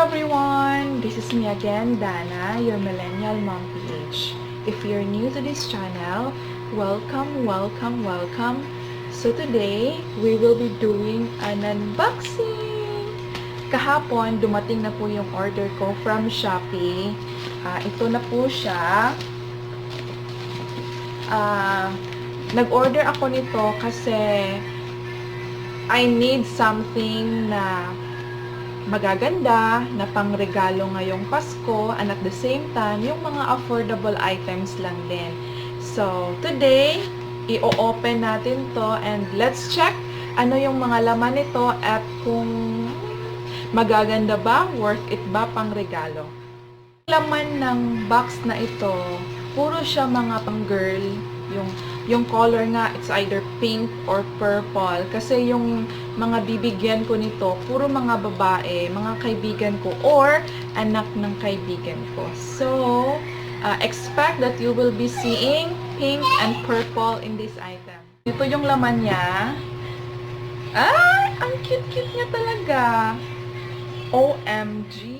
everyone! This is me again, Dana, your Millennial Mom PH. If you're new to this channel, welcome, welcome, welcome. So today, we will be doing an unboxing! Kahapon, dumating na po yung order ko from Shopee. Ito na po siya. Nag-order ako nito kasi I need something na magaganda na pangregalo ngayong Pasko, and at the same time, yung mga affordable items lang din. So, today, i-open natin to and let's check ano yung mga laman nito at kung magaganda ba, worth it ba pangregalo. Laman ng box na ito, puro siya mga pang-girl. Yung color nga, it's either pink or purple. Kasi yung mga bibigyan ko nito, puro mga babae, mga kaibigan ko, or anak ng kaibigan ko. So, expect that you will be seeing pink and purple in this item. Ito yung laman niya. Ay, ang cute-cute niya talaga. OMG!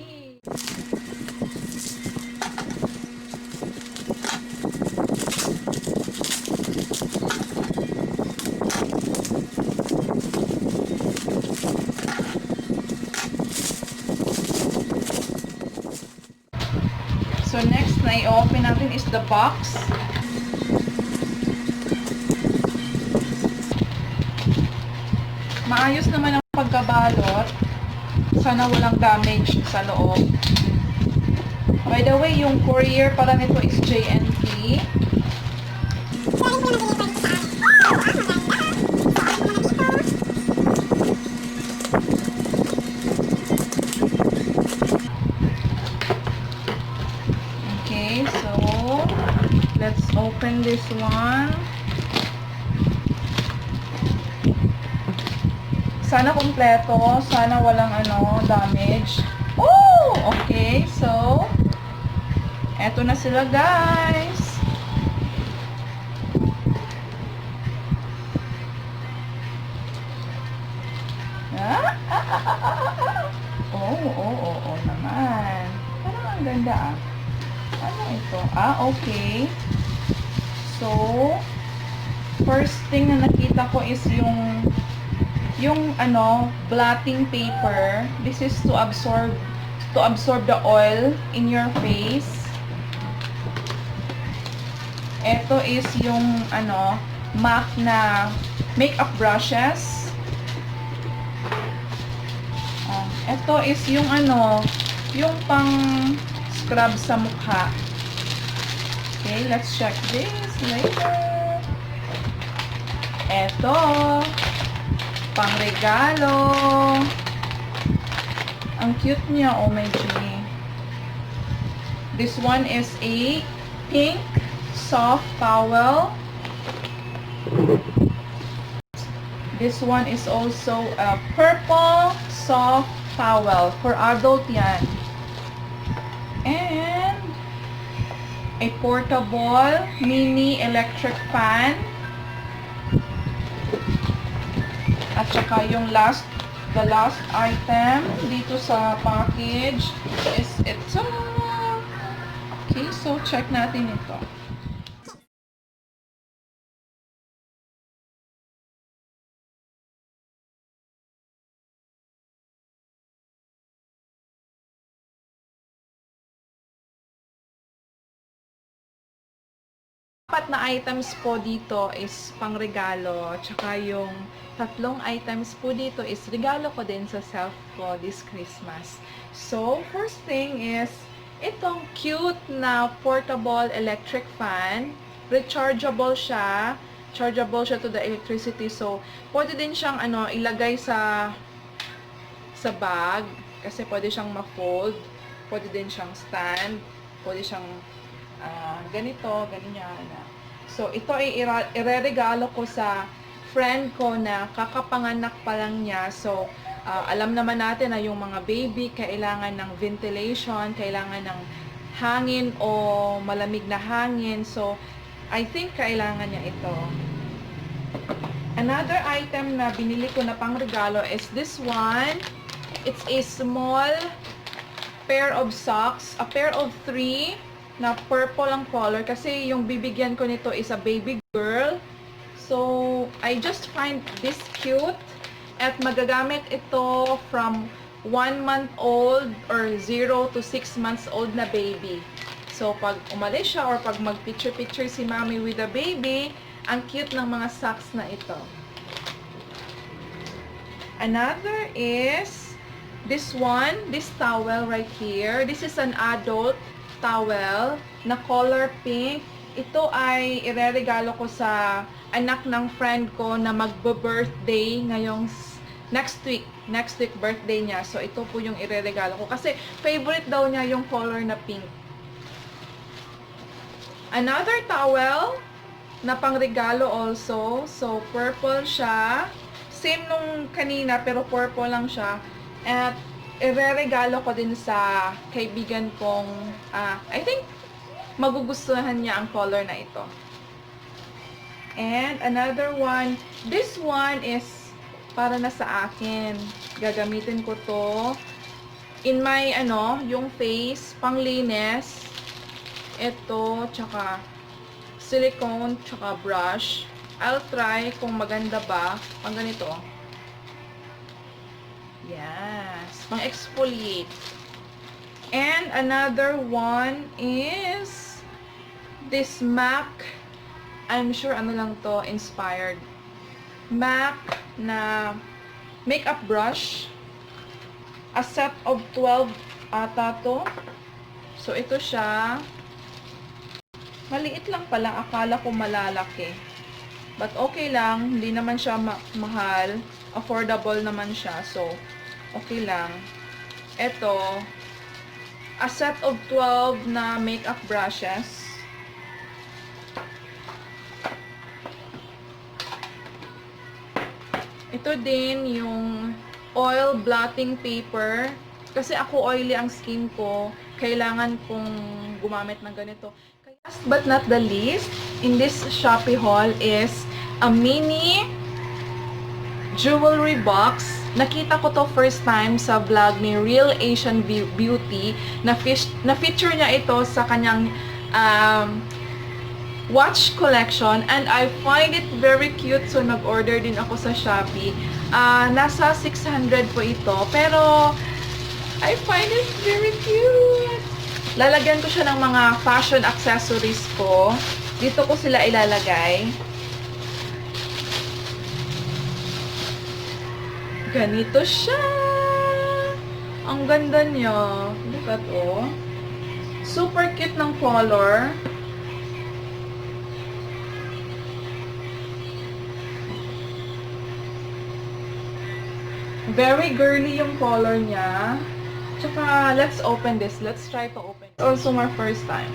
So next na i-open natin is the box. Maayos naman ang pagkabalot. Sana walang damage sa loob. By the way, yung courier pala nito is JNT. Let's open this one. Sana kompleto. Sana walang damage. Oh! Okay. So, eto na sila, guys. Oh naman. Parang ang ganda ah. Ano ito? Okay. So, first thing na nakita ko is yung blotting paper. This is to absorb the oil in your face. Ito is yung MAC na makeup brushes. Ito is yung yung pang scrub sa mukha. Okay, let's check this later. Eto, pangregalo. Ang cute niya, oh my G. This one is a pink soft towel. This one is also a purple soft towel. For adult yan. And a portable mini electric fan. At saka yung the last item dito sa package is ito. Okay, so check natin ito. Apat na items po dito is pangregalo, tsaka yung tatlong items po dito is regalo ko din sa self ko this Christmas. So, first thing is itong cute na portable electric fan. Rechargeable siya. Chargeable siya to the electricity. So, pwede din siyang ilagay sa bag kasi pwede siyang ma-fold. Pwede din siyang stand. Pwede siyang ganito, ganyan. So, ito ay ireregalo ko sa friend ko na kakapanganak pa lang niya. So, alam naman natin na yung mga baby kailangan ng ventilation, kailangan ng hangin o malamig na hangin. So, I think kailangan niya ito. Another item na binili ko na pangregalo is this one. It's a small pair of socks, a pair of 3 na purple ang color kasi yung bibigyan ko nito is a baby girl. So, I just find this cute at magagamit ito from 1 month old or 0 to 6 months old na baby. So, pag umalis siya or pag mag-picture-picture si mommy with the baby, ang cute ng mga socks na ito. Another is this one, this towel right here. This is an adult towel na color pink. Ito ay ireregalo ko sa anak ng friend ko na magbe-birthday ngayong next week. Next week birthday niya. So, ito po yung ireregalo ko. Kasi favorite daw niya yung color na pink. Another towel na pangregalo also. So, purple siya. Same nung kanina, pero purple lang siya. At, ireregalo ko din sa kaibigan kong, I think, magugustuhan niya ang color na ito. And, another one. This one is para na sa akin. Gagamitin ko to in my, yung face, panglinis. Ito, tsaka silicone, tsaka brush. I'll try kung maganda ba. Pang ganito. Yes. Pang exfoliate. And another one is this MAC. I'm sure ano lang to, inspired. MAC na makeup brush. A set of 12 ata to. So, ito siya. Maliit lang pala. Akala ko malalaki. But okay lang. Hindi naman siya mahal. Affordable naman siya. So, okay lang. Ito, a set of 12 na makeup brushes. Ito din yung oil blotting paper. Kasi ako oily ang skin ko. Kailangan kong gumamit ng ganito. Last but not the least, in this Shopee haul is a mini jewelry box. Nakita ko to first time sa vlog ni Real Asian Beauty. Na-feature niya ito sa kanyang watch collection. And I find it very cute. So, nag-order din ako sa Shopee. Nasa 600 po ito. Pero, I find it very cute. Lalagyan ko siya ng mga fashion accessories ko. Dito ko sila ilalagay. Ganito siya. Ang ganda niya. Look at oh. Super cute ng color. Very girly yung color niya. Tsaka, let's open this. Let's try to open. It's also my first time.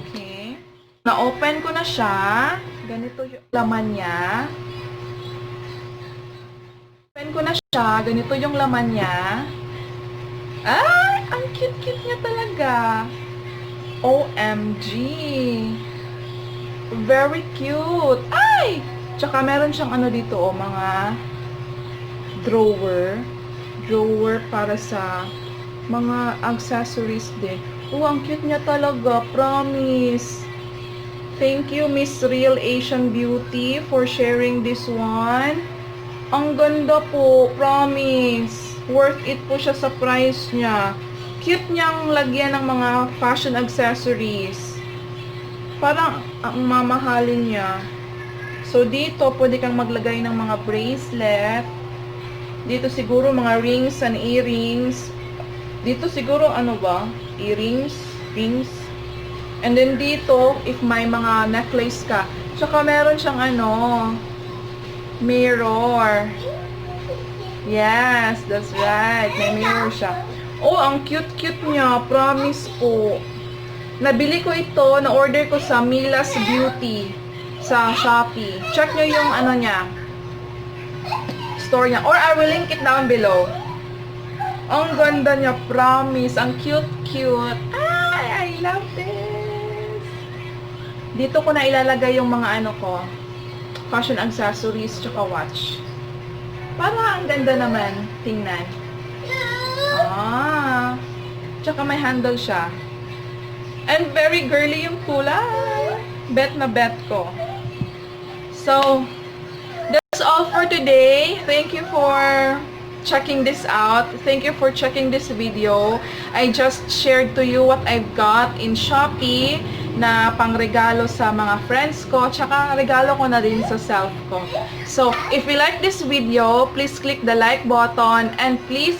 Okay. Na-open ko na siya. Ganito yung laman niya. Open ko na siya. Ganito yung laman niya. Ay! Ang cute-cute niya talaga. OMG! Very cute! Ay! Tsaka meron siyang ano dito, mga drawer para sa mga accessories din. Ang cute niya talaga, promise. Thank you, Miss Real Asian Beauty, for sharing this one. Ang ganda po, promise. Worth it po siya sa price niya. Cute niyang lagyan ng mga fashion accessories. Parang ang mamahalin niya. So, dito, pwede kang maglagay ng mga bracelet. Dito siguro mga rings and earrings. Dito siguro, ano ba? Earrings, rings. And then dito, if may mga necklace ka. Tsaka meron siyang mirror. Yes, that's right. May mirror siya. Oh, ang cute-cute niya. Promise po. Nabili ko ito, na-order ko sa Mila's Beauty. Sa Shopee. Check nyo yung niya. Store niya. Or I will link it down below. Ang ganda niya. Promise. Ang cute-cute. Ay, I love this. Dito ko na ilalagay yung mga ko. Fashion accessories tsaka watch. Para ang ganda naman tingnan. Ah. Tsaka may handle siya. And very girly yung kulay. Bet na bet ko. So, that's all for today. Thank you for checking this out. Thank you for checking this video. I just shared to you what I've got in Shopee na pangregalo sa mga friends ko, tsaka regalo ko na rin sa self ko. So, if you like this video, please click the like button and please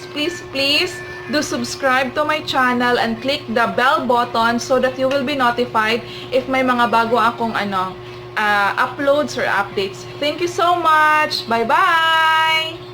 do subscribe to my channel and click the bell button so that you will be notified if may mga bago akong uploads or updates. Thank you so much. Bye-bye!